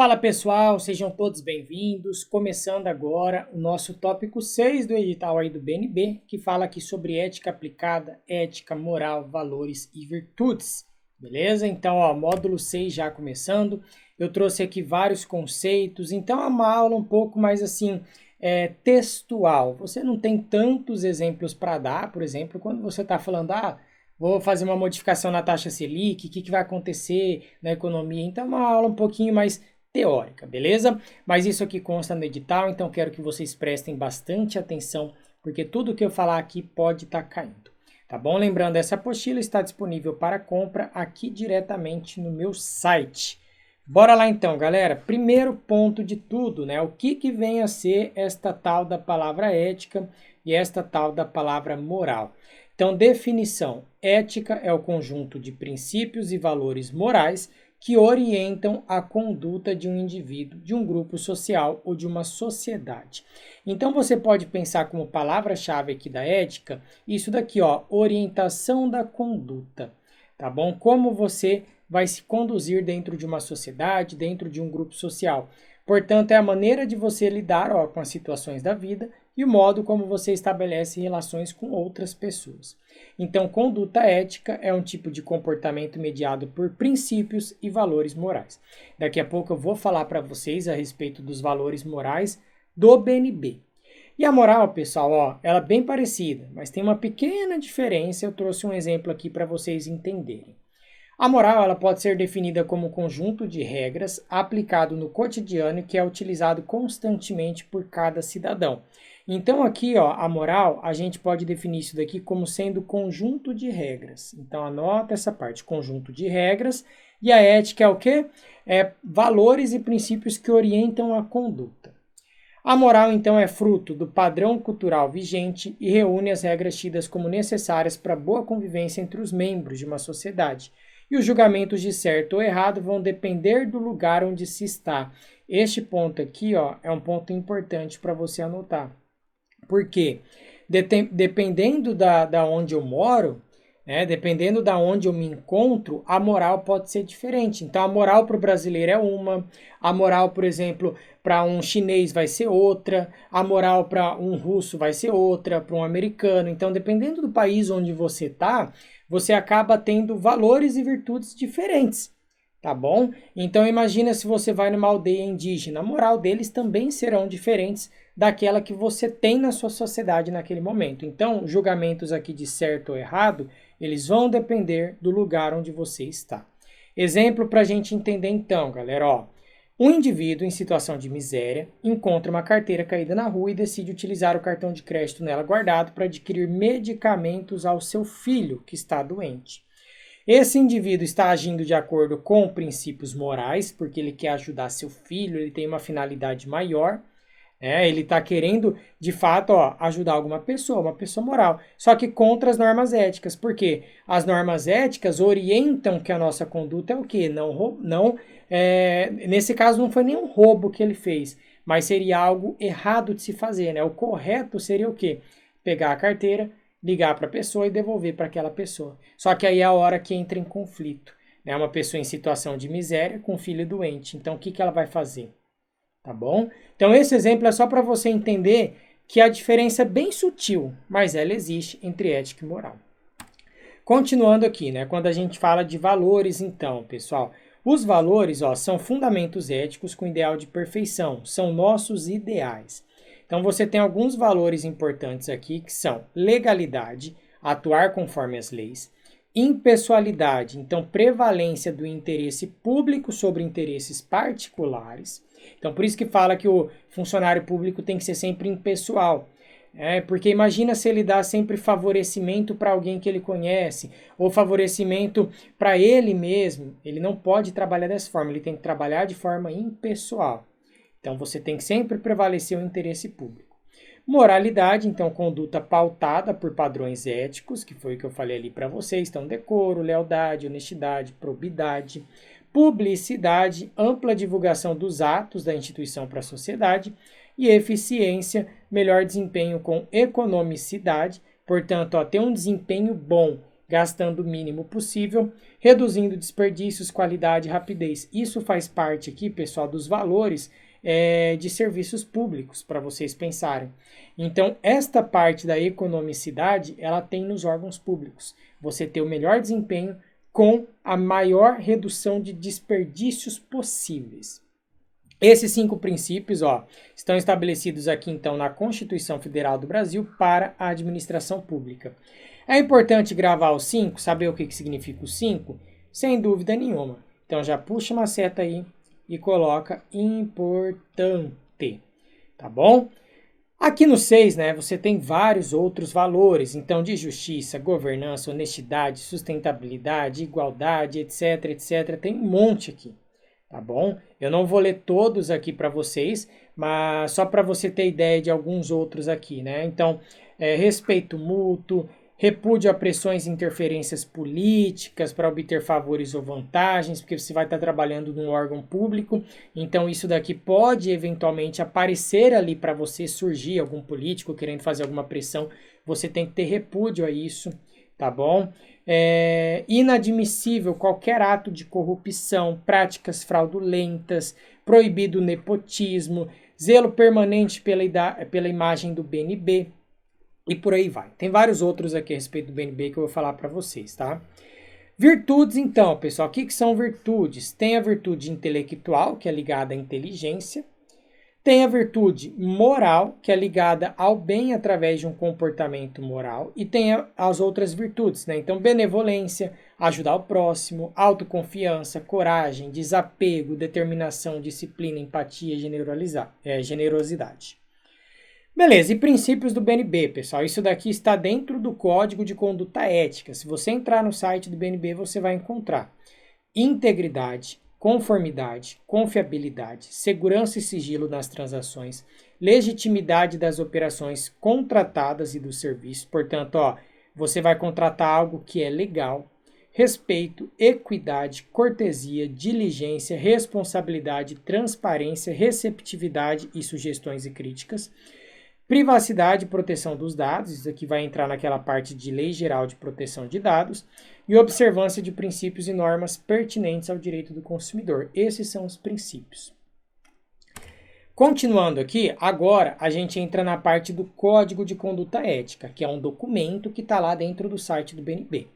Fala pessoal, sejam todos bem-vindos. Começando agora o nosso tópico 6 do edital aí do BNB, que fala aqui sobre ética aplicada, ética, moral, valores e virtudes. Beleza? Então, módulo 6 já começando. Eu trouxe aqui vários conceitos, então é uma aula um pouco mais assim, textual. Você não tem tantos exemplos para dar, por exemplo, quando você está falando, vou fazer uma modificação na taxa Selic, o que vai acontecer na economia. Então, é uma aula um pouquinho mais teórica, beleza? Mas isso aqui consta no edital, então quero que vocês prestem bastante atenção, porque tudo que eu falar aqui pode estar caindo, tá bom? Lembrando, essa apostila está disponível para compra aqui diretamente no meu site. Bora lá então, galera. Primeiro ponto de tudo, né? O que vem a ser esta tal da palavra ética e esta tal da palavra moral? Então, definição: ética é o conjunto de princípios e valores morais que orientam a conduta de um indivíduo, de um grupo social ou de uma sociedade. Então você pode pensar como palavra-chave aqui da ética, isso daqui, orientação da conduta, tá bom? Como você vai se conduzir dentro de uma sociedade, dentro de um grupo social. Portanto, é a maneira de você lidar com as situações da vida e o modo como você estabelece relações com outras pessoas. Então, conduta ética é um tipo de comportamento mediado por princípios e valores morais. Daqui a pouco eu vou falar para vocês a respeito dos valores morais do BNB. E a moral, pessoal, ela é bem parecida, mas tem uma pequena diferença. Eu trouxe um exemplo aqui para vocês entenderem. A moral ela pode ser definida como um conjunto de regras aplicado no cotidiano que é utilizado constantemente por cada cidadão. Então aqui, a moral, a gente pode definir isso daqui como sendo conjunto de regras. Então anota essa parte, conjunto de regras. E a ética é o quê? É valores e princípios que orientam a conduta. A moral, então, é fruto do padrão cultural vigente e reúne as regras tidas como necessárias para a boa convivência entre os membros de uma sociedade. E os julgamentos de certo ou errado vão depender do lugar onde se está. Este ponto aqui, é um ponto importante para você anotar. Por quê? Dependendo da onde eu moro, dependendo da onde eu me encontro, a moral pode ser diferente. Então, a moral para o brasileiro é uma, a moral, por exemplo, para um chinês vai ser outra, a moral para um russo vai ser outra, para um americano. Então, dependendo do país onde você está, você acaba tendo valores e virtudes diferentes, tá bom? Então, imagina se você vai numa aldeia indígena, a moral deles também serão diferentes daquela que você tem na sua sociedade naquele momento. Então, julgamentos aqui de certo ou errado, eles vão depender do lugar onde você está. Exemplo para a gente entender então, galera, um indivíduo em situação de miséria encontra uma carteira caída na rua e decide utilizar o cartão de crédito nela guardado para adquirir medicamentos ao seu filho que está doente. Esse indivíduo está agindo de acordo com princípios morais, porque ele quer ajudar seu filho, ele tem uma finalidade maior. Ele está querendo, de fato, ajudar uma pessoa moral, só que contra as normas éticas, porque as normas éticas orientam que a nossa conduta é o quê? Nesse caso não foi nenhum roubo que ele fez, mas seria algo errado de se fazer, né? O correto seria o quê? Pegar a carteira, ligar para a pessoa e devolver para aquela pessoa. Só que aí é a hora que entra em conflito, né? Uma pessoa em situação de miséria com um filho doente, então o que ela vai fazer? Tá bom? Então esse exemplo é só para você entender que a diferença é bem sutil, mas ela existe entre ética e moral. Continuando aqui, né? Quando a gente fala de valores, então, pessoal, os valores, são fundamentos éticos com ideal de perfeição, são nossos ideais. Então você tem alguns valores importantes aqui que são legalidade, atuar conforme as leis, impessoalidade, então prevalência do interesse público sobre interesses particulares. Então, por isso que fala que o funcionário público tem que ser sempre impessoal. Porque imagina se ele dá sempre favorecimento para alguém que ele conhece, ou favorecimento para ele mesmo. Ele não pode trabalhar dessa forma, ele tem que trabalhar de forma impessoal. Então, você tem que sempre prevalecer o interesse público. Moralidade, então, conduta pautada por padrões éticos, que foi o que eu falei ali para vocês. Então, decoro, lealdade, honestidade, probidade. Publicidade, ampla divulgação dos atos da instituição para a sociedade. E eficiência, melhor desempenho com economicidade. Portanto, ter um desempenho bom gastando o mínimo possível, reduzindo desperdícios, qualidade e rapidez. Isso faz parte aqui, pessoal, dos valores de serviços públicos, para vocês pensarem. Então, esta parte da economicidade, ela tem nos órgãos públicos. Você ter o melhor desempenho com a maior redução de desperdícios possíveis. Esses 5 princípios, estão estabelecidos aqui, então, na Constituição Federal do Brasil para a administração pública. É importante gravar os 5, saber o que significa os 5? Sem dúvida nenhuma. Então, já puxa uma seta aí e coloca importante, tá bom? Aqui no 6, né, você tem vários outros valores, então de justiça, governança, honestidade, sustentabilidade, igualdade, etc, etc, tem um monte aqui, tá bom? Eu não vou ler todos aqui para vocês, mas só para você ter ideia de alguns outros aqui, né? Então, respeito mútuo, repúdio a pressões e interferências políticas para obter favores ou vantagens, porque você vai estar trabalhando num órgão público, então isso daqui pode eventualmente aparecer ali para você, surgir algum político querendo fazer alguma pressão, você tem que ter repúdio a isso, tá bom? Inadmissível qualquer ato de corrupção, práticas fraudulentas, proibido o nepotismo, zelo permanente pela imagem do BNB, e por aí vai. Tem vários outros aqui a respeito do BNB que eu vou falar para vocês, tá? Virtudes, então, pessoal. O que são virtudes? Tem a virtude intelectual, que é ligada à inteligência. Tem a virtude moral, que é ligada ao bem através de um comportamento moral. E tem as outras virtudes, né? Então, benevolência, ajudar o próximo, autoconfiança, coragem, desapego, determinação, disciplina, empatia e generosidade. Beleza, e princípios do BNB, pessoal? Isso daqui está dentro do Código de Conduta Ética. Se você entrar no site do BNB, você vai encontrar integridade, conformidade, confiabilidade, segurança e sigilo nas transações, legitimidade das operações contratadas e dos serviços. Portanto, você vai contratar algo que é legal, respeito, equidade, cortesia, diligência, responsabilidade, transparência, receptividade e sugestões e críticas. Privacidade e proteção dos dados, isso aqui vai entrar naquela parte de Lei Geral de Proteção de Dados, e observância de princípios e normas pertinentes ao direito do consumidor. Esses são os princípios. Continuando aqui, agora a gente entra na parte do Código de Conduta Ética, que é um documento que está lá dentro do site do BNB,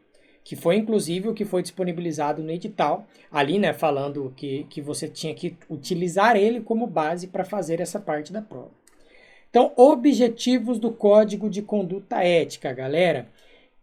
que foi inclusive o que foi disponibilizado no edital, ali, né, falando que você tinha que utilizar ele como base para fazer essa parte da prova. Então, objetivos do Código de Conduta Ética, galera.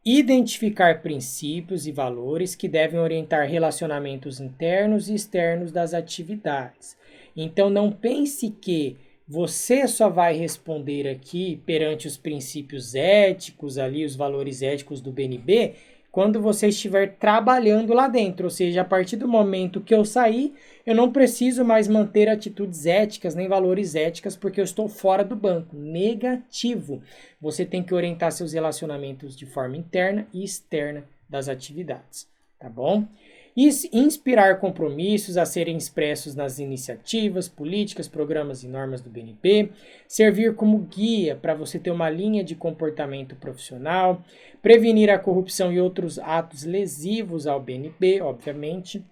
Identificar princípios e valores que devem orientar relacionamentos internos e externos das atividades. Então, não pense que você só vai responder aqui perante os princípios éticos, ali, os valores éticos do BNB, quando você estiver trabalhando lá dentro, ou seja, a partir do momento que eu sair, eu não preciso mais manter atitudes éticas nem valores éticos porque eu estou fora do banco. Negativo. Você tem que orientar seus relacionamentos de forma interna e externa das atividades, tá bom? E inspirar compromissos a serem expressos nas iniciativas, políticas, programas e normas do BNB, servir como guia para você ter uma linha de comportamento profissional, prevenir a corrupção e outros atos lesivos ao BNB, obviamente,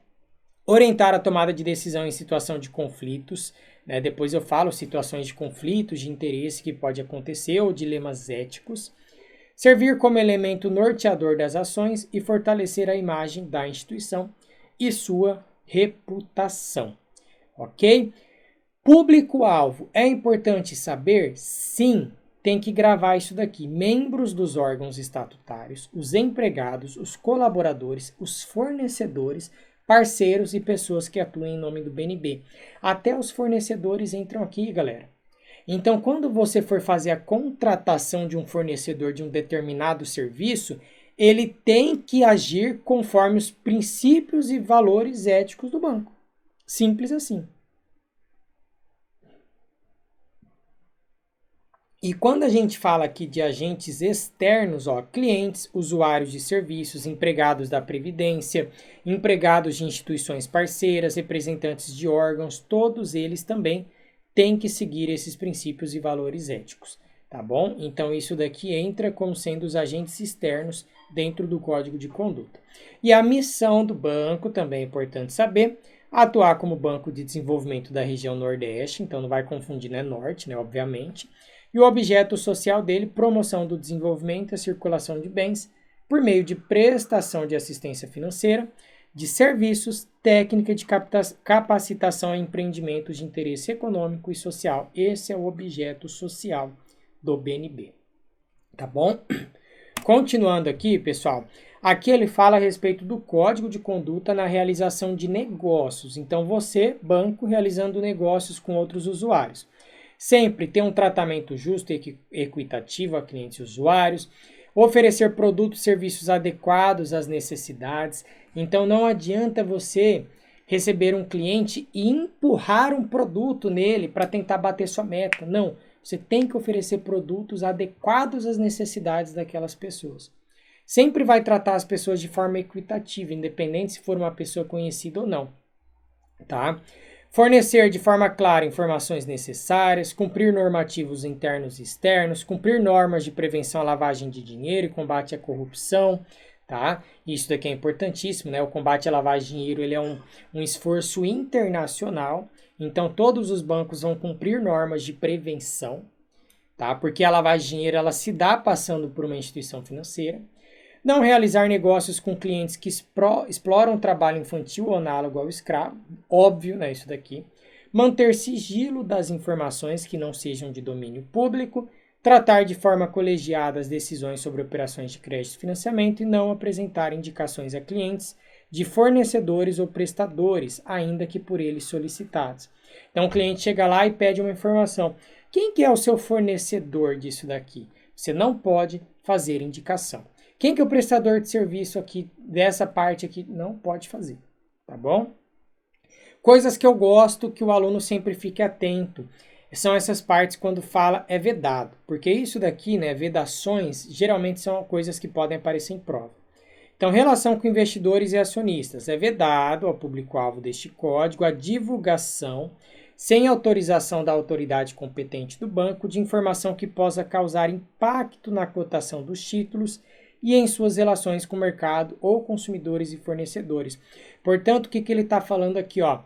orientar a tomada de decisão em situação de conflitos, né? Depois eu falo situações de conflitos de interesse que pode acontecer ou dilemas éticos, servir como elemento norteador das ações e fortalecer a imagem da instituição e sua reputação, ok? Público-alvo, é importante saber? Sim, tem que gravar isso daqui. Membros dos órgãos estatutários, os empregados, os colaboradores, os fornecedores, parceiros e pessoas que atuam em nome do BNB. Até os fornecedores entram aqui, galera. Então, quando você for fazer a contratação de um fornecedor de um determinado serviço, ele tem que agir conforme os princípios e valores éticos do banco. Simples assim. E quando a gente fala aqui de agentes externos, clientes, usuários de serviços, empregados da Previdência, empregados de instituições parceiras, representantes de órgãos, todos eles também tem que seguir esses princípios e valores éticos, tá bom? Então isso daqui entra como sendo os agentes externos dentro do Código de Conduta. E a missão do banco, também é importante saber, atuar como banco de desenvolvimento da região Nordeste, então não vai confundir, né, Norte, né, obviamente. E o objeto social dele, promoção do desenvolvimento e a circulação de bens por meio de prestação de assistência financeira, de serviços, técnica de capacitação a empreendimentos de interesse econômico e social. Esse é o objeto social do BNB. Tá bom? Continuando aqui, pessoal, aqui ele fala a respeito do código de conduta na realização de negócios. Então, você, banco, realizando negócios com outros usuários. Sempre ter um tratamento justo e equitativo a clientes e usuários, oferecer produtos e serviços adequados às necessidades. Então, não adianta você receber um cliente e empurrar um produto nele para tentar bater sua meta. Não, você tem que oferecer produtos adequados às necessidades daquelas pessoas. Sempre vai tratar as pessoas de forma equitativa, independente se for uma pessoa conhecida ou não, tá? Fornecer de forma clara informações necessárias, cumprir normativos internos e externos, cumprir normas de prevenção à lavagem de dinheiro e combate à corrupção, tá? Isso daqui é importantíssimo, né? O combate à lavagem de dinheiro, ele é um esforço internacional, então todos os bancos vão cumprir normas de prevenção, tá? Porque a lavagem de dinheiro, ela se dá passando por uma instituição financeira. Não realizar negócios com clientes que exploram trabalho infantil ou análogo ao escravo, óbvio, né, isso daqui. Manter sigilo das informações que não sejam de domínio público, tratar de forma colegiada as decisões sobre operações de crédito e financiamento e não apresentar indicações a clientes de fornecedores ou prestadores, ainda que por eles solicitados. Então o cliente chega lá e pede uma informação. Quem que é o seu fornecedor disso daqui? Você não pode fazer indicação. Quem que é o prestador de serviço aqui, dessa parte aqui? Não pode fazer, tá bom? Coisas que eu gosto que o aluno sempre fique atento. São essas partes quando fala é vedado. Porque isso daqui, né, vedações, geralmente são coisas que podem aparecer em prova. Então, relação com investidores e acionistas. É vedado ao público-alvo deste código a divulgação, sem autorização da autoridade competente do banco, de informação que possa causar impacto na cotação dos títulos e em suas relações com o mercado ou consumidores e fornecedores. Portanto, o que ele está falando aqui? Ó?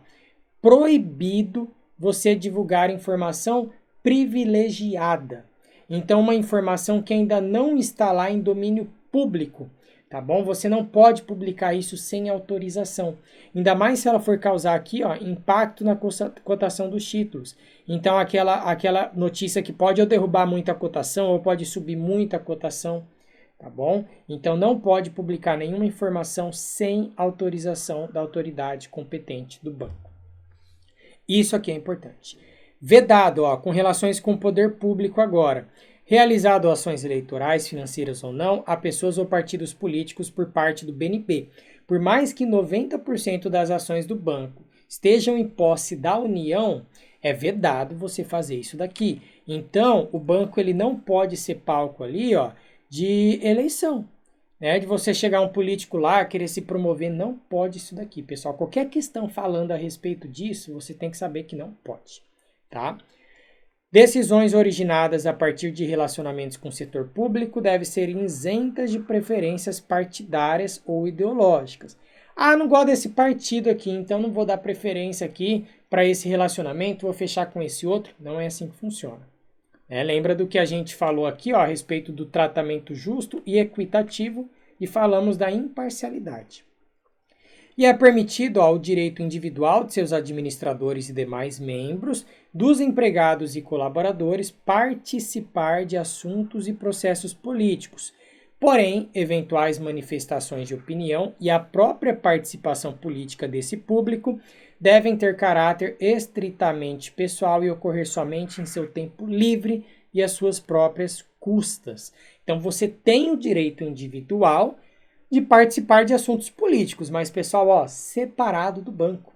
Proibido você divulgar informação privilegiada. Então, uma informação que ainda não está lá em domínio público, tá bom? Você não pode publicar isso sem autorização. Ainda mais se ela for causar aqui, ó, impacto na cotação dos títulos. Então, aquela notícia que pode ou derrubar muita cotação ou pode subir muita cotação, tá bom? Então, não pode publicar nenhuma informação sem autorização da autoridade competente do banco. Isso aqui é importante. Vedado, ó, com relações com o poder público agora. Realizado ações eleitorais, financeiras ou não, a pessoas ou partidos políticos por parte do BNB. Por mais que 90% das ações do banco estejam em posse da União, é vedado você fazer isso daqui. Então, o banco ele não pode ser palco ali, ó, de eleição, né? De você chegar um político lá, querer se promover, não pode isso daqui, pessoal. Qualquer questão falando a respeito disso, você tem que saber que não pode, tá? Decisões originadas a partir de relacionamentos com o setor público devem ser isentas de preferências partidárias ou ideológicas. Ah, não gosto desse partido aqui, então não vou dar preferência aqui para esse relacionamento, vou fechar com esse outro. Não é assim que funciona. Lembra do que a gente falou aqui, ó, a respeito do tratamento justo e equitativo e falamos da imparcialidade. E é permitido ao direito individual de seus administradores e demais membros, dos empregados e colaboradores, participar de assuntos e processos políticos. Porém, eventuais manifestações de opinião e a própria participação política desse público devem ter caráter estritamente pessoal e ocorrer somente em seu tempo livre e às suas próprias custas. Então, você tem o direito individual de participar de assuntos políticos, mas, pessoal, ó, separado do banco.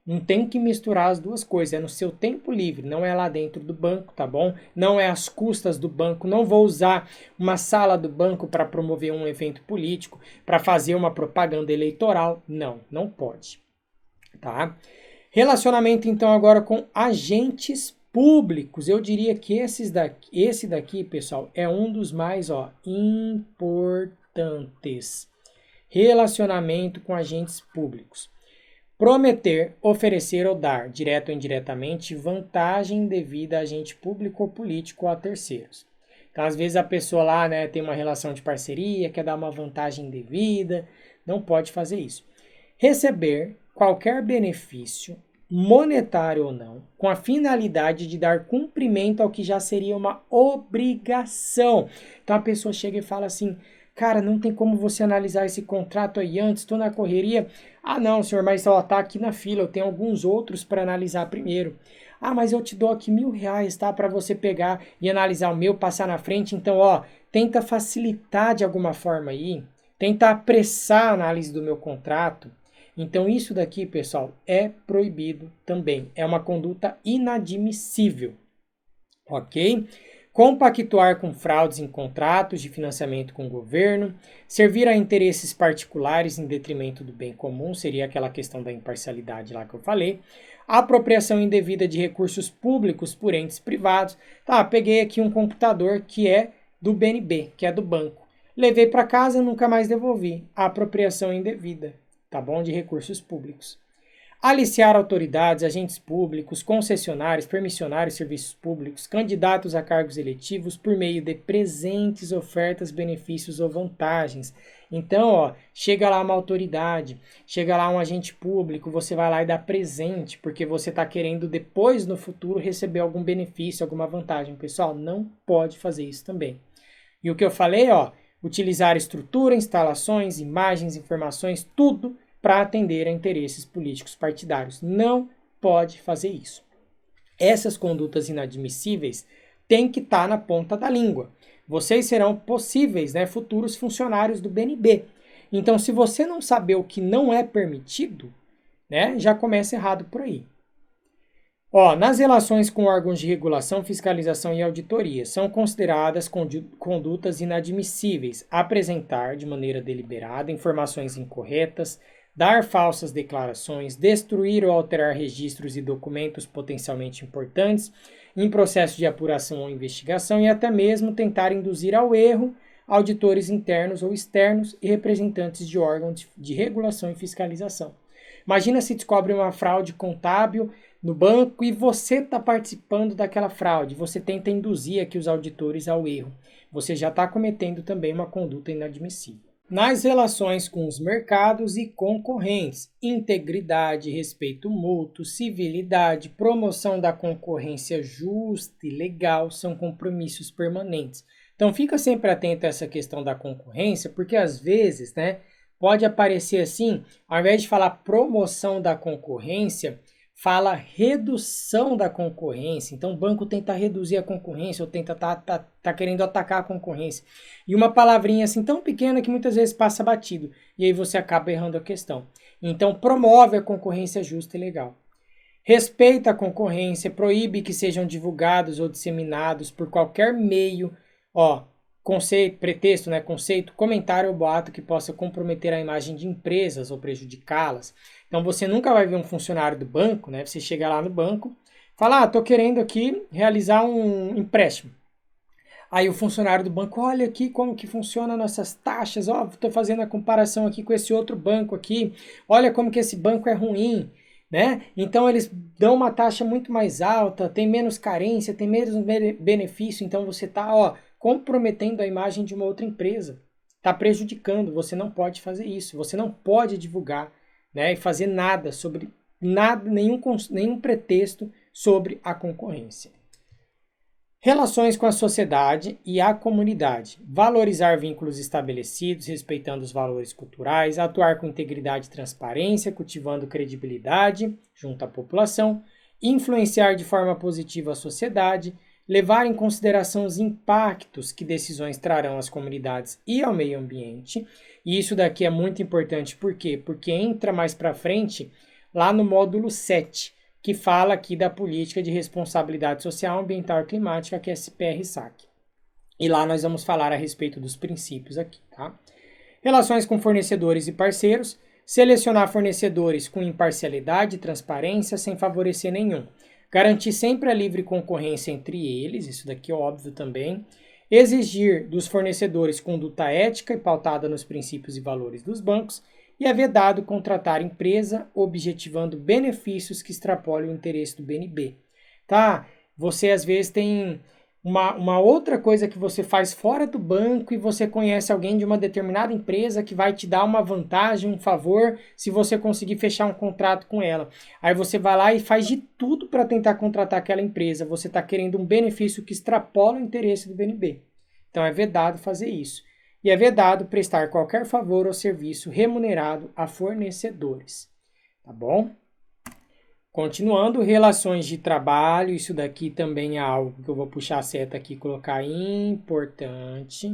Não tem que misturar as duas coisas, é no seu tempo livre, não é lá dentro do banco, tá bom? Não é às custas do banco, não vou usar uma sala do banco para promover um evento político, para fazer uma propaganda eleitoral, não pode, tá? Relacionamento, então, agora com agentes públicos, eu diria que esse daqui, pessoal, é um dos mais importantes. Relacionamento com agentes públicos. Prometer, oferecer ou dar, direto ou indiretamente, vantagem devida a agente público ou político ou a terceiros. Então, às vezes a pessoa lá, né, tem uma relação de parceria, quer dar uma vantagem devida, não pode fazer isso. Receber qualquer benefício, monetário ou não, com a finalidade de dar cumprimento ao que já seria uma obrigação. Então a pessoa chega e fala assim: cara, não tem como você analisar esse contrato aí antes, estou na correria. Ah, não, senhor, mas ó, tá aqui na fila, eu tenho alguns outros para analisar primeiro. Ah, mas eu te dou aqui R$ 1.000, tá? Para você pegar e analisar o meu, passar na frente. Então, ó, tenta facilitar de alguma forma aí, tenta apressar a análise do meu contrato. Então, isso daqui, pessoal, é proibido também. É uma conduta inadmissível, ok? Compactuar com fraudes em contratos de financiamento com o governo, servir a interesses particulares em detrimento do bem comum, seria aquela questão da imparcialidade lá que eu falei, apropriação indevida de recursos públicos por entes privados. Tá, peguei aqui um computador que é do BNB, que é do banco. Levei para casa e nunca mais devolvi. Apropriação indevida, tá bom? De recursos públicos. Aliciar autoridades, agentes públicos, concessionários, permissionários, serviços públicos, candidatos a cargos eletivos por meio de presentes, ofertas, benefícios ou vantagens. Então, ó, chega lá uma autoridade, chega lá um agente público, você vai lá e dá presente, porque você está querendo depois, no futuro, receber algum benefício, alguma vantagem. Pessoal, não pode fazer isso também. E o que eu falei, ó, utilizar estrutura, instalações, imagens, informações, tudo para atender a interesses políticos partidários. Não pode fazer isso. Essas condutas inadmissíveis têm que estar na ponta da língua. Vocês serão possíveis, né, futuros funcionários do BNB. Então, se você não saber o que não é permitido, né, já começa errado por aí. Ó, nas relações com órgãos de regulação, fiscalização e auditoria, são consideradas condutas inadmissíveis apresentar de maneira deliberada informações incorretas, dar falsas declarações, destruir ou alterar registros e documentos potencialmente importantes em processo de apuração ou investigação e até mesmo tentar induzir ao erro auditores internos ou externos e representantes de órgãos de regulação e fiscalização. Imagina se descobre uma fraude contábil no banco e você está participando daquela fraude, você tenta induzir aqui os auditores ao erro. Você já está cometendo também uma conduta inadmissível. Nas relações com os mercados e concorrentes, integridade, respeito mútuo, civilidade, promoção da concorrência justa e legal são compromissos permanentes. Então fica sempre atento a essa questão da concorrência, porque às vezes, né, pode aparecer assim, ao invés de falar promoção da concorrência, fala redução da concorrência. Então o banco tenta reduzir a concorrência ou tenta tá querendo atacar a concorrência. E uma palavrinha assim tão pequena que muitas vezes passa batido. E aí você acaba errando a questão. Então promove a concorrência justa e legal. Respeita a concorrência, proíbe que sejam divulgados ou disseminados por qualquer meio, ó, conceito, pretexto, né, conceito, comentário ou boato que possa comprometer a imagem de empresas ou prejudicá-las. Então você nunca vai ver um funcionário do banco, né? Você chega lá no banco, fala, tô querendo aqui realizar um empréstimo. Aí o funcionário do banco, olha aqui como que funciona nossas taxas, ó, tô fazendo a comparação aqui com esse outro banco aqui, olha como que esse banco é ruim, né? Então eles dão uma taxa muito mais alta, tem menos carência, tem menos benefício, então você tá, ó, comprometendo a imagem de uma outra empresa, tá prejudicando, você não pode fazer isso, você não pode divulgar, né, e fazer nada sobre nada, nenhum pretexto sobre a concorrência. Relações com a sociedade e a comunidade. Valorizar vínculos estabelecidos, respeitando os valores culturais, atuar com integridade e transparência, cultivando credibilidade junto à população, influenciar de forma positiva a sociedade, levar em consideração os impactos que decisões trarão às comunidades e ao meio ambiente. E isso daqui é muito importante, por quê? Porque entra mais para frente lá no módulo 7, que fala aqui da política de responsabilidade social, ambiental e climática, que é SPR-SAC. E lá nós vamos falar a respeito dos princípios aqui, tá? Relações com fornecedores e parceiros. Selecionar fornecedores com imparcialidade e transparência, sem favorecer nenhum. Garantir sempre a livre concorrência entre eles, isso daqui é óbvio também. Exigir dos fornecedores conduta ética e pautada nos princípios e valores dos bancos. E é vedado contratar empresa objetivando benefícios que extrapolem o interesse do BNB. Tá? Você às vezes tem uma outra coisa que você faz fora do banco e você conhece alguém de uma determinada empresa que vai te dar uma vantagem, um favor, se você conseguir fechar um contrato com ela. Aí você vai lá e faz de tudo para tentar contratar aquela empresa. Você está querendo um benefício que extrapola o interesse do BNB. Então é vedado fazer isso. E é vedado prestar qualquer favor ou serviço remunerado a fornecedores. Tá bom? Continuando, relações de trabalho, isso daqui também é algo que eu vou puxar a seta aqui e colocar importante.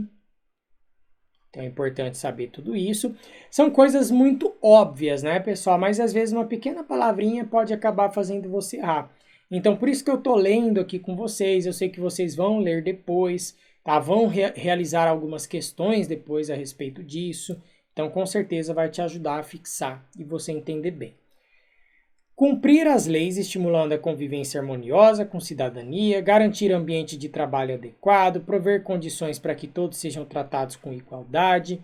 Então é importante saber tudo isso. São coisas muito óbvias, né, pessoal? Mas às vezes uma pequena palavrinha pode acabar fazendo você errar. Então por isso que eu estou lendo aqui com vocês. Eu sei que vocês vão ler depois, tá? Vão realizar algumas questões depois a respeito disso. Então com certeza vai te ajudar a fixar e você entender bem. Cumprir as leis estimulando a convivência harmoniosa com cidadania, garantir ambiente de trabalho adequado, prover condições para que todos sejam tratados com igualdade,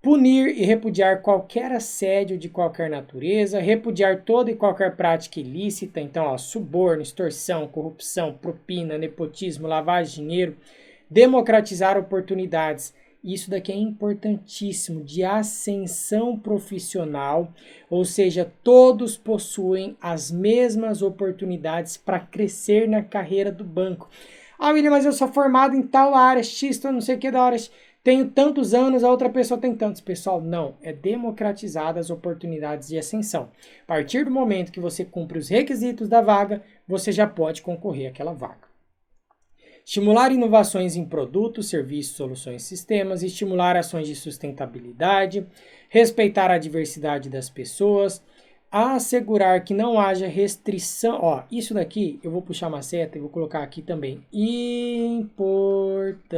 punir e repudiar qualquer assédio de qualquer natureza, repudiar toda e qualquer prática ilícita, então, suborno, extorsão, corrupção, propina, nepotismo, lavagem de dinheiro, democratizar oportunidades. Isso daqui é importantíssimo, de ascensão profissional, ou seja, todos possuem as mesmas oportunidades para crescer na carreira do banco. Ah, William, mas eu sou formado em tal área, X, não sei o que da área, tenho tantos anos, a outra pessoa tem tantos. Pessoal, não, é democratizar as oportunidades de ascensão. A partir do momento que você cumpre os requisitos da vaga, você já pode concorrer àquela vaga. Estimular inovações em produtos, serviços, soluções e sistemas, estimular ações de sustentabilidade, respeitar a diversidade das pessoas, assegurar que não haja restrição. Ó, isso daqui eu vou puxar uma seta e vou colocar aqui também. Importante.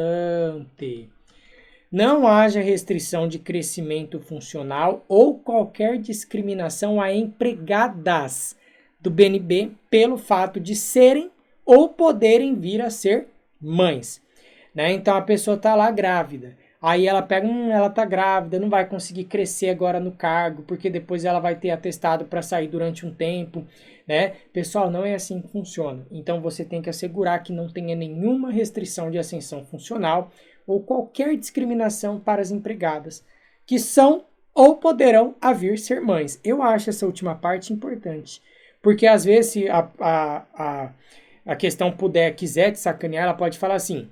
Não haja restrição de crescimento funcional ou qualquer discriminação a empregadas do BNB pelo fato de serem ou poderem vir a ser mães, né? Então a pessoa tá lá grávida, aí ela pega, ela tá grávida, não vai conseguir crescer agora no cargo, porque depois ela vai ter atestado para sair durante um tempo, né? Pessoal, não é assim que funciona. Então você tem que assegurar que não tenha nenhuma restrição de ascensão funcional ou qualquer discriminação para as empregadas que são ou poderão vir ser mães. Eu acho essa última parte importante, porque às vezes se a questão quiser te sacanear, ela pode falar assim,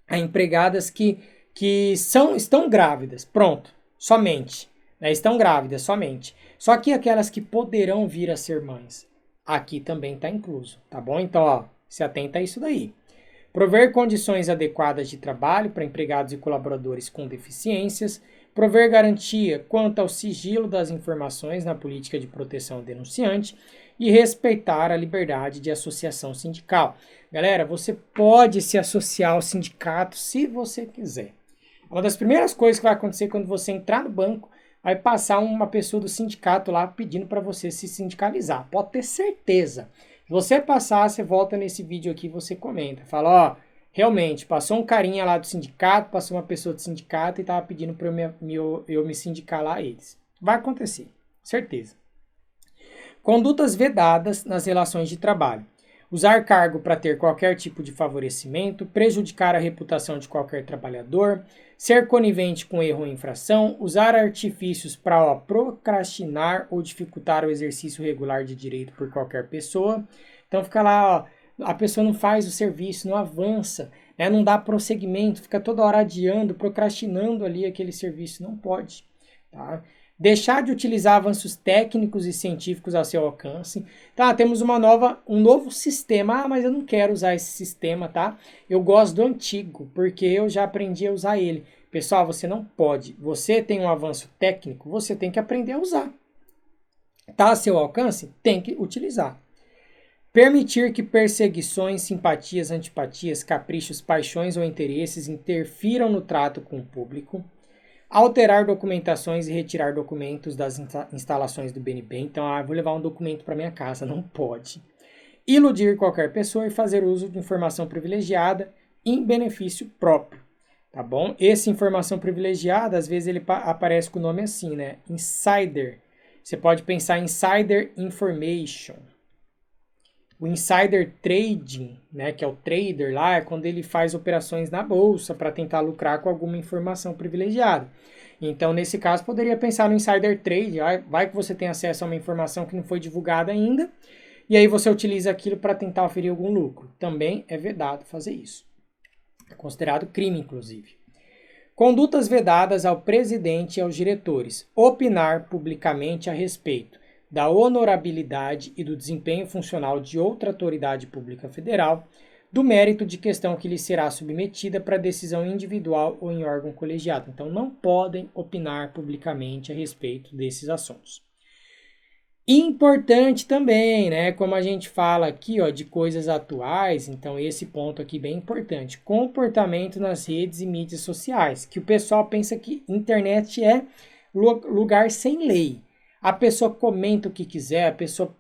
há empregadas que estão grávidas, pronto, somente, né? Estão grávidas somente. Só que aquelas que poderão vir a ser mães, aqui também está incluso, tá bom? Então, se atenta a isso daí. Prover condições adequadas de trabalho para empregados e colaboradores com deficiências, prover garantia quanto ao sigilo das informações na política de proteção ao denunciante, e respeitar a liberdade de associação sindical. Galera, você pode se associar ao sindicato se você quiser. Uma das primeiras coisas que vai acontecer quando você entrar no banco, vai passar uma pessoa do sindicato lá pedindo para você se sindicalizar. Pode ter certeza. Se você passar, você volta nesse vídeo aqui e você comenta. Fala, realmente, passou um carinha lá do sindicato, passou uma pessoa do sindicato e estava pedindo para eu me sindicar lá a eles. Vai acontecer, certeza. Condutas vedadas nas relações de trabalho. Usar cargo para ter qualquer tipo de favorecimento, prejudicar a reputação de qualquer trabalhador, ser conivente com erro ou infração, usar artifícios para procrastinar ou dificultar o exercício regular de direito por qualquer pessoa. Então fica lá, a pessoa não faz o serviço, não avança, né, não dá prosseguimento, fica toda hora adiando, procrastinando ali aquele serviço, não pode, tá? Deixar de utilizar avanços técnicos e científicos ao seu alcance. Tá, temos um novo sistema. Ah, mas eu não quero usar esse sistema, tá? Eu gosto do antigo, porque eu já aprendi a usar ele. Pessoal, você não pode. Você tem um avanço técnico, você tem que aprender a usar. Tá a seu alcance? Tem que utilizar. Permitir que perseguições, simpatias, antipatias, caprichos, paixões ou interesses interfiram no trato com o público. Alterar documentações e retirar documentos das instalações do BNB. Então, vou levar um documento para minha casa. Não pode. iludir qualquer pessoa e fazer uso de informação privilegiada em benefício próprio, tá bom? Essa informação privilegiada, às vezes ele aparece com o nome assim, né? Insider. Você pode pensar em insider information. O insider trading, né, que é o trader lá, é quando ele faz operações na bolsa para tentar lucrar com alguma informação privilegiada. Então, nesse caso, poderia pensar no insider trade, vai que você tem acesso a uma informação que não foi divulgada ainda, e aí você utiliza aquilo para tentar oferir algum lucro. Também é vedado fazer isso. É considerado crime, inclusive. Condutas vedadas ao presidente e aos diretores. Opinar publicamente a respeito da honorabilidade e do desempenho funcional de outra autoridade pública federal, do mérito de questão que lhe será submetida para decisão individual ou em órgão colegiado. Então, não podem opinar publicamente a respeito desses assuntos. Importante também, né? Como a gente fala aqui, ó, de coisas atuais, então esse ponto aqui bem importante. Comportamento nas redes e mídias sociais, que o pessoal pensa que internet é lugar sem lei. A pessoa comenta o que quiser, a pessoa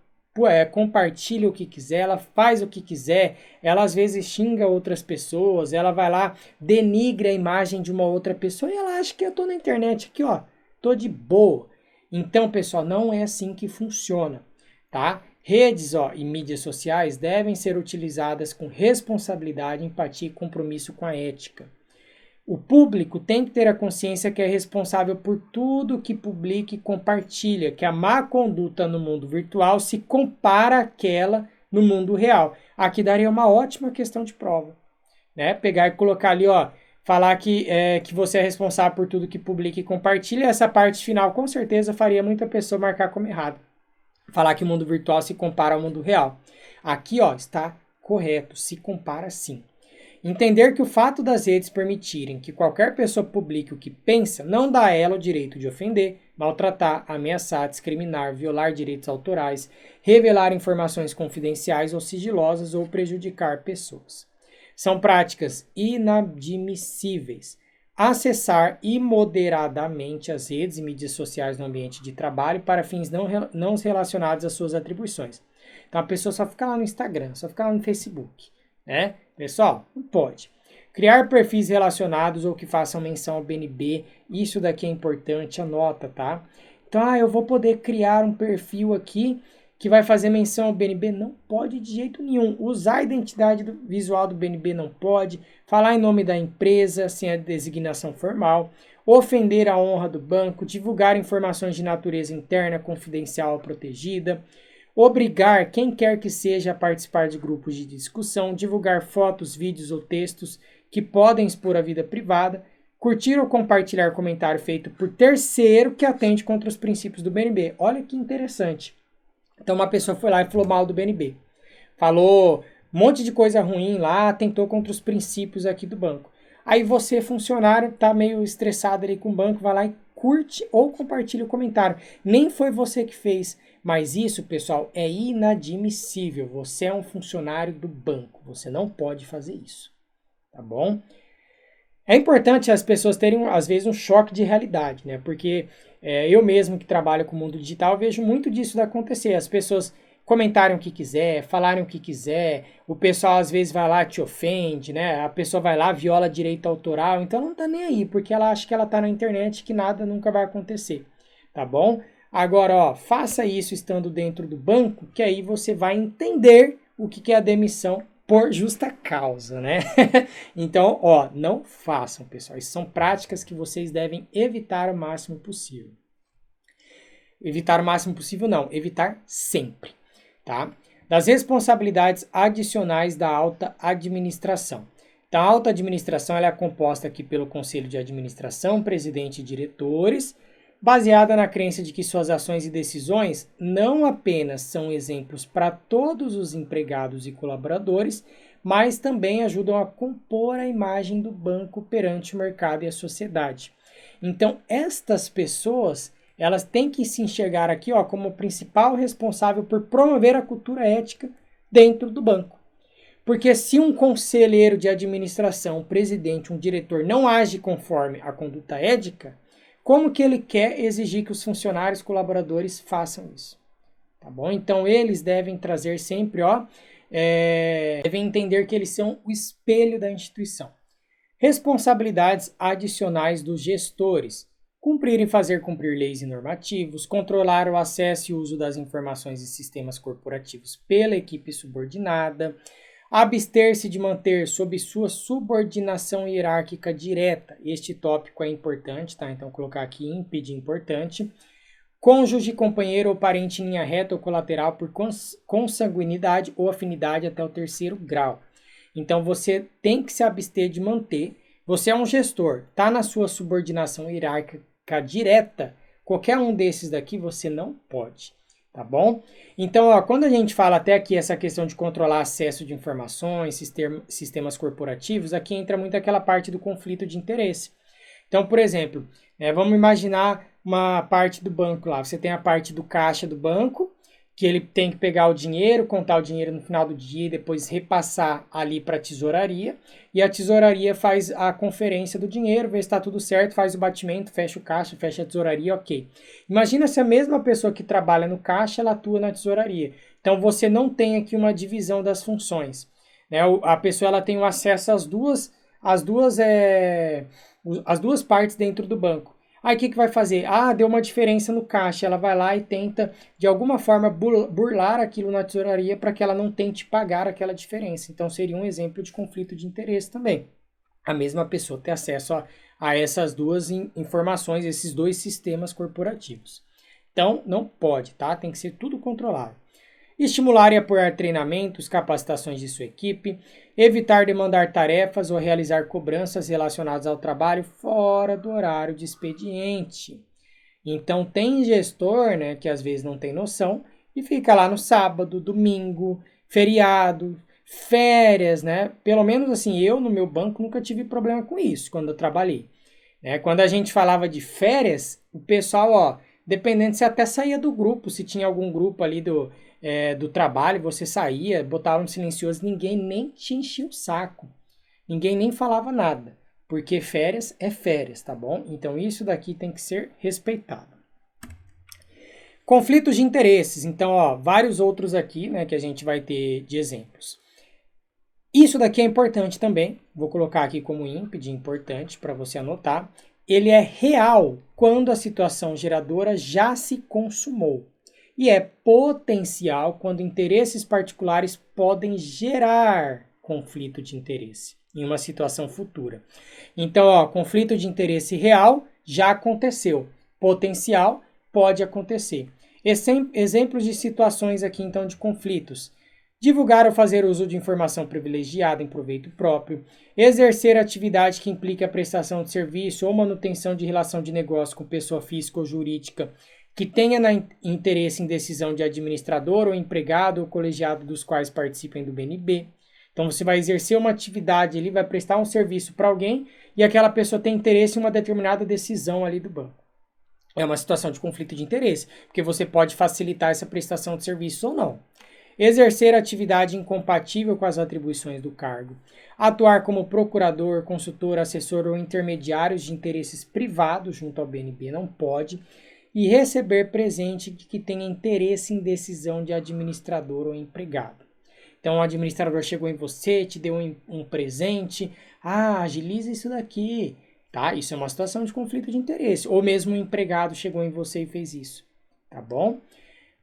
compartilha o que quiser, ela faz o que quiser, ela às vezes xinga outras pessoas, ela vai lá, denigra a imagem de uma outra pessoa e ela acha que eu tô na internet aqui, ó, tô de boa. Então, pessoal, não é assim que funciona, tá? Redes, ó, e mídias sociais devem ser utilizadas com responsabilidade, empatia e compromisso com a ética. O público tem que ter a consciência que é responsável por tudo que publica e compartilha, que a má conduta no mundo virtual se compara àquela no mundo real. Aqui daria uma ótima questão de prova, né? Pegar e colocar ali, ó, falar que você é responsável por tudo que publica e compartilha, essa parte final com certeza faria muita pessoa marcar como errado. Falar que o mundo virtual se compara ao mundo real. Aqui, ó, está correto, se compara sim. Entender que o fato das redes permitirem que qualquer pessoa publique o que pensa não dá a ela o direito de ofender, maltratar, ameaçar, discriminar, violar direitos autorais, revelar informações confidenciais ou sigilosas ou prejudicar pessoas. São práticas inadmissíveis. Acessar imoderadamente as redes e mídias sociais no ambiente de trabalho para fins não relacionados às suas atribuições. Então a pessoa só fica lá no Instagram, só fica lá no Facebook, né? Pessoal, não pode. Criar perfis relacionados ou que façam menção ao BNB, isso daqui é importante, anota, tá? Então, eu vou poder criar um perfil aqui que vai fazer menção ao BNB? Não pode de jeito nenhum. Usar a identidade visual do BNB não pode. Falar em nome da empresa sem a designação formal. Ofender a honra do banco. Divulgar informações de natureza interna, confidencial ou protegida. Obrigar quem quer que seja a participar de grupos de discussão. Divulgar fotos, vídeos ou textos que podem expor a vida privada. Curtir ou compartilhar comentário feito por terceiro que atende contra os princípios do BNB. Olha que interessante. Então uma pessoa foi lá e falou mal do BNB. Falou um monte de coisa ruim lá, tentou contra os princípios aqui do banco. Aí você, funcionário, tá meio estressado ali com o banco, vai lá e curte ou compartilha o comentário. Nem foi você que fez, mas isso, pessoal, é inadmissível. Você é um funcionário do banco, você não pode fazer isso, tá bom? É importante as pessoas terem, às vezes, um choque de realidade, né? Porque eu mesmo que trabalho com o mundo digital, vejo muito disso acontecer. As pessoas comentarem o que quiser, falarem o que quiser, o pessoal às vezes vai lá e te ofende, né? A pessoa vai lá, viola direito autoral, então não tá nem aí, porque ela acha que ela tá na internet, que nada nunca vai acontecer, tá bom? Agora, ó, faça isso estando dentro do banco, que aí você vai entender o que é a demissão por justa causa, né? Então, ó, não façam, pessoal. Isso são práticas que vocês devem evitar o máximo possível. Evitar o máximo possível, não. Evitar sempre, tá? Das responsabilidades adicionais da alta administração. Então, a alta administração ela é composta aqui pelo Conselho de Administração, presidente e diretores, baseada na crença de que suas ações e decisões não apenas são exemplos para todos os empregados e colaboradores, mas também ajudam a compor a imagem do banco perante o mercado e a sociedade. Então, estas pessoas, elas têm que se enxergar aqui, ó, como principal responsável por promover a cultura ética dentro do banco. Porque se um conselheiro de administração, um presidente, um diretor não age conforme a conduta ética, como que ele quer exigir que os funcionários colaboradores façam isso? Tá bom? Então, eles devem trazer sempre, ó, devem entender que eles são o espelho da instituição. Responsabilidades adicionais dos gestores: cumprir e fazer cumprir leis e normativos, controlar o acesso e uso das informações e sistemas corporativos pela equipe subordinada, abster-se de manter sob sua subordinação hierárquica direta. Este tópico é importante, tá? Então, colocar aqui impedir importante. Cônjuge, companheiro ou parente em linha reta ou colateral por consanguinidade ou afinidade até o 3º grau. Então, você tem que se abster de manter. Você é um gestor, está na sua subordinação hierárquica direta, qualquer um desses daqui você não pode, tá bom? Então, ó, quando a gente fala até aqui essa questão de controlar acesso de informações, sistemas corporativos, aqui entra muito aquela parte do conflito de interesse. Então, por exemplo, vamos imaginar uma parte do banco lá. Você tem a parte do caixa do banco, que ele tem que pegar o dinheiro, contar o dinheiro no final do dia e depois repassar ali para a tesouraria. E a tesouraria faz a conferência do dinheiro, vê se está tudo certo, faz o batimento, fecha o caixa, fecha a tesouraria, ok. Imagina se a mesma pessoa que trabalha no caixa, ela atua na tesouraria. Então, você não tem aqui uma divisão das funções. Né? A pessoa ela tem o acesso às duas partes dentro do banco. Aí o que vai fazer? Ah, deu uma diferença no caixa. Ela vai lá e tenta, de alguma forma, burlar aquilo na tesouraria para que ela não tente pagar aquela diferença. Então, seria um exemplo de conflito de interesse também. A mesma pessoa ter acesso a essas duas informações, esses dois sistemas corporativos. Então, não pode, tá? Tem que ser tudo controlado. Estimular e apoiar treinamentos, capacitações de sua equipe, evitar demandar tarefas ou realizar cobranças relacionadas ao trabalho fora do horário de expediente. Então, tem gestor, né, que às vezes não tem noção e fica lá no sábado, domingo, feriado, férias, né? Pelo menos assim, eu no meu banco nunca tive problema com isso quando eu trabalhei. Quando a gente falava de férias, o pessoal, ó, dependendo, você até saía do grupo, se tinha algum grupo ali do trabalho, você saía, botava no silencioso, ninguém nem te enchia o saco. Ninguém nem falava nada. Porque férias é férias, tá bom? Então isso daqui tem que ser respeitado. Conflitos de interesses. Então, ó, vários outros aqui, né, que a gente vai ter de exemplos. Isso daqui é importante também. Vou colocar aqui como INPE de importante para você anotar. Ele é real quando a situação geradora já se consumou. E é potencial quando interesses particulares podem gerar conflito de interesse em uma situação futura. Então, ó, conflito de interesse real já aconteceu. Potencial pode acontecer. Exemplos de situações aqui, então, de conflitos. Divulgar ou fazer uso de informação privilegiada em proveito próprio. Exercer atividade que implique a prestação de serviço ou manutenção de relação de negócio com pessoa física ou jurídica que tenha interesse em decisão de administrador ou empregado ou colegiado dos quais participem do BNB. Então, você vai exercer uma atividade ali, vai prestar um serviço para alguém e aquela pessoa tem interesse em uma determinada decisão ali do banco. É uma situação de conflito de interesse, porque você pode facilitar essa prestação de serviço ou não. Exercer atividade incompatível com as atribuições do cargo. Atuar como procurador, consultor, assessor ou intermediários de interesses privados junto ao BNB não pode. E receber presente que tenha interesse em decisão de administrador ou empregado. Então, o administrador chegou em você, te deu um presente. Ah, agiliza isso daqui. Tá? Isso é uma situação de conflito de interesse. Ou mesmo um empregado chegou em você e fez isso. Tá bom?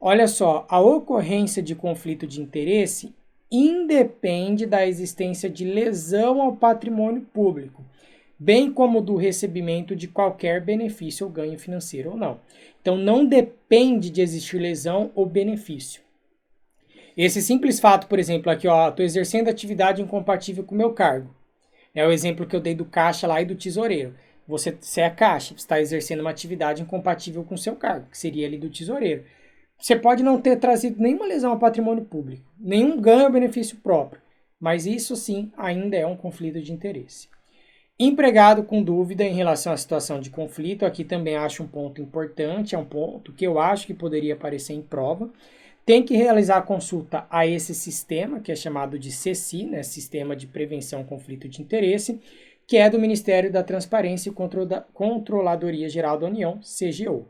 Olha só, a ocorrência de conflito de interesse independe da existência de lesão ao patrimônio público, bem como do recebimento de qualquer benefício ou ganho financeiro ou não. Então, não depende de existir lesão ou benefício. Esse simples fato, por exemplo, aqui, ó, estou exercendo atividade incompatível com o meu cargo. É o exemplo que eu dei do caixa lá e do tesoureiro. Você é a caixa, está exercendo uma atividade incompatível com o seu cargo, que seria ali do tesoureiro. Você pode não ter trazido nenhuma lesão ao patrimônio público, nenhum ganho ou benefício próprio, mas isso sim ainda é um conflito de interesse. Empregado com dúvida em relação à situação de conflito, aqui também acho um ponto importante, é um ponto que eu acho que poderia aparecer em prova. Tem que realizar a consulta a esse sistema, que é chamado de SECI, né, Sistema de Prevenção ao Conflito de Interesse, que é do Ministério da Transparência e Controladoria Geral da União, CGU.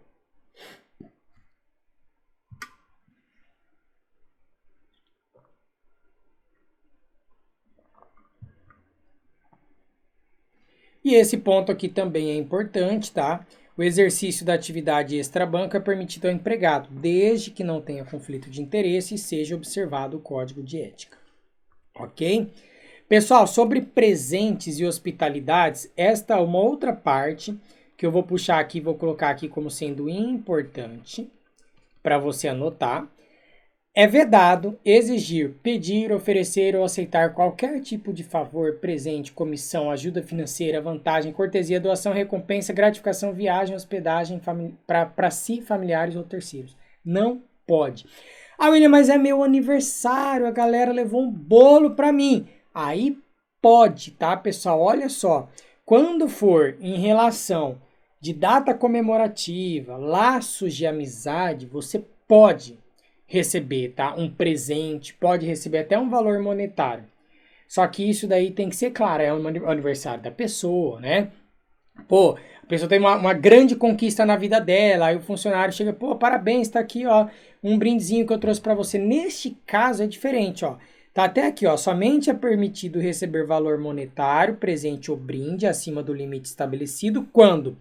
E esse ponto aqui também é importante, tá? O exercício da atividade extrabanco é permitido ao empregado, desde que não tenha conflito de interesse e seja observado o código de ética. Ok? Pessoal, sobre presentes e hospitalidades, esta é uma outra parte que eu vou puxar aqui, vou colocar aqui como sendo importante para você anotar. É vedado exigir, pedir, oferecer ou aceitar qualquer tipo de favor, presente, comissão, ajuda financeira, vantagem, cortesia, doação, recompensa, gratificação, viagem, hospedagem para si, familiares ou terceiros. Não pode. Ah, William, mas é meu aniversário, a galera levou um bolo para mim. Aí pode, tá, pessoal? Olha só, quando for em relação de data comemorativa, laços de amizade, você pode receber, tá? Um presente, pode receber até um valor monetário. Só que isso daí tem que ser claro, é o aniversário da pessoa, né? Pô, a pessoa tem uma grande conquista na vida dela, aí o funcionário chega, pô, parabéns, tá aqui, ó, um brindezinho que eu trouxe para você. Neste caso é diferente, ó. Tá até aqui, ó, somente é permitido receber valor monetário, presente ou brinde acima do limite estabelecido quando,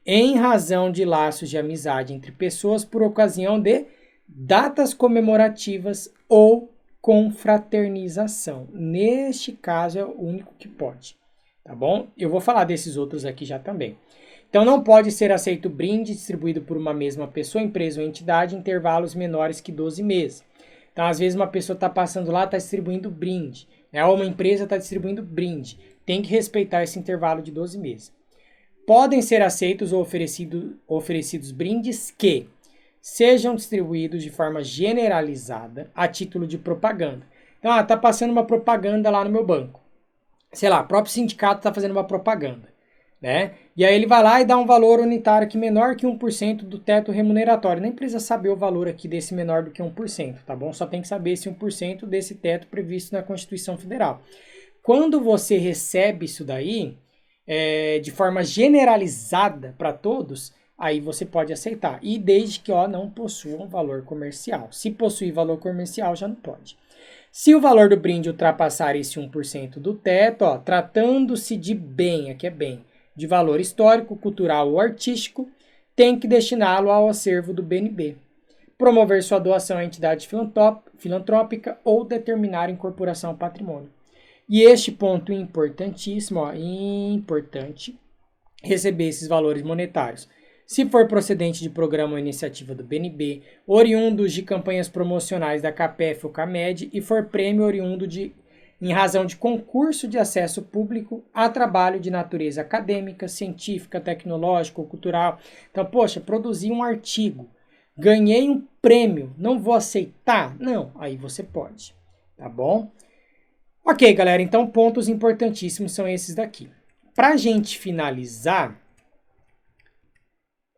em razão de laços de amizade entre pessoas por ocasião de datas comemorativas ou confraternização. Neste caso é o único que pode, tá bom? Eu vou falar desses outros aqui já também. Então não pode ser aceito brinde distribuído por uma mesma pessoa, empresa ou entidade em intervalos menores que 12 meses. Então às vezes uma pessoa está passando lá, está distribuindo brinde, né? Ou uma empresa está distribuindo brinde. Tem que respeitar esse intervalo de 12 meses. Podem ser aceitos ou oferecidos brindes que sejam distribuídos de forma generalizada a título de propaganda. Então, tá passando uma propaganda lá no meu banco. Sei lá, o próprio sindicato está fazendo uma propaganda, né? E aí ele vai lá e dá um valor unitário aqui menor que 1% do teto remuneratório. Nem precisa saber o valor aqui desse menor do que 1%, tá bom? Só tem que saber esse 1% desse teto previsto na Constituição Federal. Quando você recebe isso daí, de forma generalizada para todos, aí você pode aceitar. E desde que não possua um valor comercial. Se possuir valor comercial, já não pode. Se o valor do brinde ultrapassar esse 1% do teto, tratando-se de bem, aqui é bem, de valor histórico, cultural ou artístico, tem que destiná-lo ao acervo do BNB. Promover sua doação à entidade filantrópica ou determinar incorporação ao patrimônio. E este ponto importantíssimo, importante, receber esses valores monetários. Se for procedente de programa ou iniciativa do BNB, oriundos de campanhas promocionais da CAPEF ou CAMED e for prêmio oriundo em razão de concurso de acesso público a trabalho de natureza acadêmica, científica, tecnológica ou cultural. Então, poxa, produzi um artigo, ganhei um prêmio, não vou aceitar? Não, aí você pode, tá bom? Ok, galera, então pontos importantíssimos são esses daqui. Para a gente finalizar,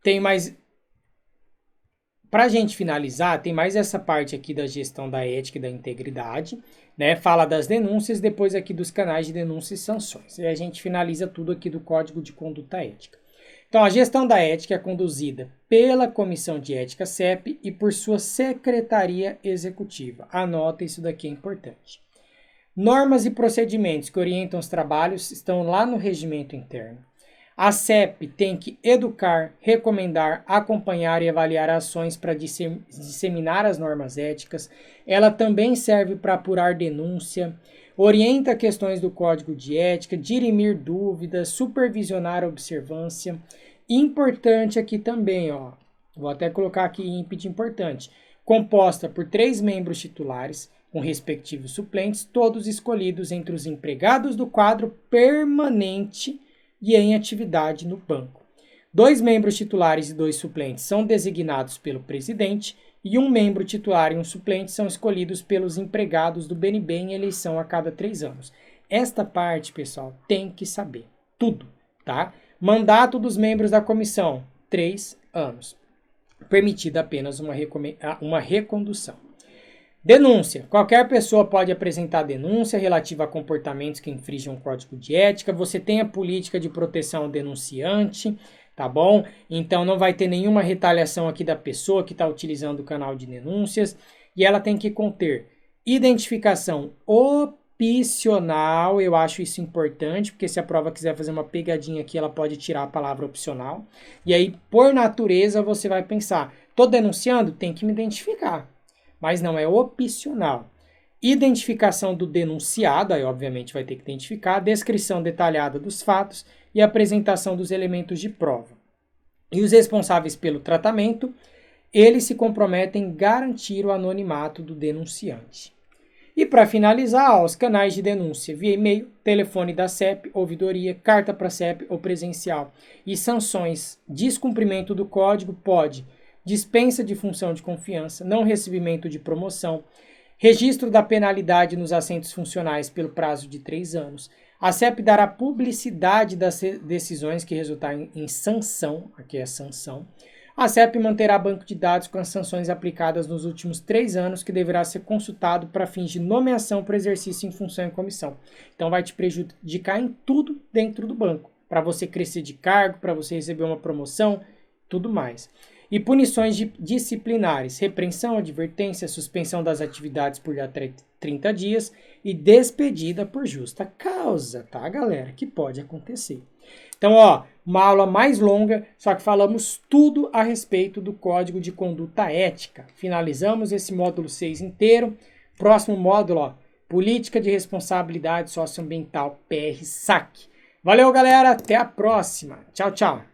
tem mais essa parte aqui da gestão da ética e da integridade, né? Fala das denúncias, depois aqui dos canais de denúncia e sanções. E a gente finaliza tudo aqui do Código de Conduta Ética. Então, a gestão da ética é conduzida pela Comissão de Ética CEP e por sua Secretaria Executiva. Anota, isso daqui é importante. Normas e procedimentos que orientam os trabalhos estão lá no regimento interno. A CEP tem que educar, recomendar, acompanhar e avaliar ações para disseminar as normas éticas. Ela também serve para apurar denúncia, orienta questões do Código de Ética, dirimir dúvidas, supervisionar a observância. Importante aqui também, vou até colocar aqui ímpeto importante, composta por 3 membros titulares, com respectivos suplentes, todos escolhidos entre os empregados do quadro permanente e em atividade no banco. 2 membros titulares e 2 suplentes são designados pelo presidente e 1 membro titular e 1 suplente são escolhidos pelos empregados do BNB em eleição a cada 3 anos. Esta parte, pessoal, tem que saber tudo, tá? Mandato dos membros da comissão, 3 anos. Permitida apenas uma recondução. Denúncia. Qualquer pessoa pode apresentar denúncia relativa a comportamentos que infringem o Código de Ética. Você tem a política de proteção ao denunciante, tá bom? Então não vai ter nenhuma retaliação aqui da pessoa que está utilizando o canal de denúncias. E ela tem que conter identificação opcional, eu acho isso importante, porque se a prova quiser fazer uma pegadinha aqui, ela pode tirar a palavra opcional. E aí, por natureza, você vai pensar, tô denunciando? Tem que me identificar. Mas não, é opcional. Identificação do denunciado, aí obviamente vai ter que identificar, descrição detalhada dos fatos e apresentação dos elementos de prova. E os responsáveis pelo tratamento, eles se comprometem em garantir o anonimato do denunciante. E para finalizar, os canais de denúncia via e-mail, telefone da CEP, ouvidoria, carta para a CEP ou presencial. E sanções: descumprimento do código pode, dispensa de função de confiança, não recebimento de promoção, registro da penalidade nos assentos funcionais pelo prazo de 3 anos. A CEP dará publicidade das decisões que resultarem em sanção, aqui é sanção. A CEP manterá banco de dados com as sanções aplicadas nos últimos 3 anos, que deverá ser consultado para fins de nomeação para exercício em função e comissão. Então vai te prejudicar em tudo dentro do banco, para você crescer de cargo, para você receber uma promoção, tudo mais. E punições disciplinares, repreensão, advertência, suspensão das atividades por até 30 dias e despedida por justa causa, tá, galera? Que pode acontecer. Então, ó, uma aula mais longa, só que falamos tudo a respeito do Código de Conduta Ética. Finalizamos esse módulo 6 inteiro. Próximo módulo, ó, Política de Responsabilidade Socioambiental, PR-SAC. Valeu, galera, até a próxima. Tchau, tchau.